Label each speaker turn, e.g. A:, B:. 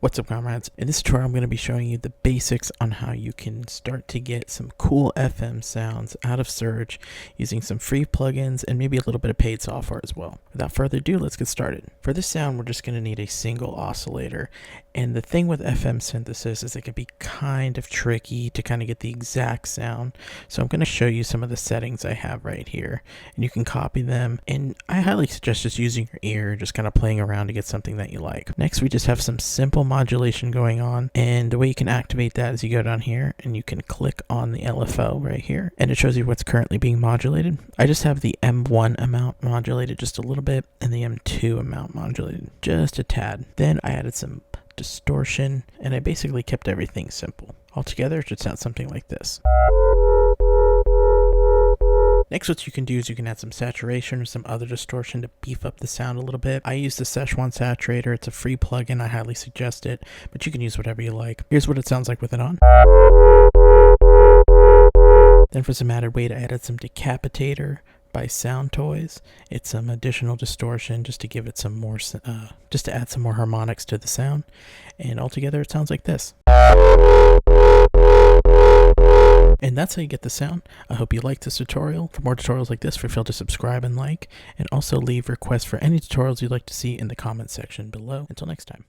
A: What's up, comrades? In this tutorial I'm going to be showing you the basics on how you can start to get some cool FM sounds out of Surge using some free plugins and maybe a little bit of paid software as well. Without further ado, let's get started. For this sound, we're just going to need a single oscillator, and the thing with FM synthesis is it can be kind of tricky to kind of get the exact sound, so I'm going to show you some of the settings I have right here, and you can copy them, and I highly suggest just using your ear, just kind of playing around to get something that you like. Next, we just have some simple modulation going on, and the way you can activate that is you go down here and you can click on the LFO right here, and it shows you what's currently being modulated. I just have the M1 amount modulated just a little bit and the M2 amount modulated just a tad. Then I added some distortion, and I basically kept everything simple. Altogether, it should sound something like this. Next, what you can do is you can add some saturation or some other distortion to beef up the sound a little bit. I use the Szechuan Saturator. It's a free plugin. I highly suggest it, but you can use whatever you like. Here's what it sounds like with it on. Then for some added weight, I added some Decapitator by Sound Toys. It's some additional distortion just to give it some more, just to add some more harmonics to the sound. And altogether, it sounds like this. And that's how you get the sound. I hope you liked this tutorial. For more tutorials like this, feel free to subscribe and like, and also leave requests for any tutorials you'd like to see in the comment section below. Until next time.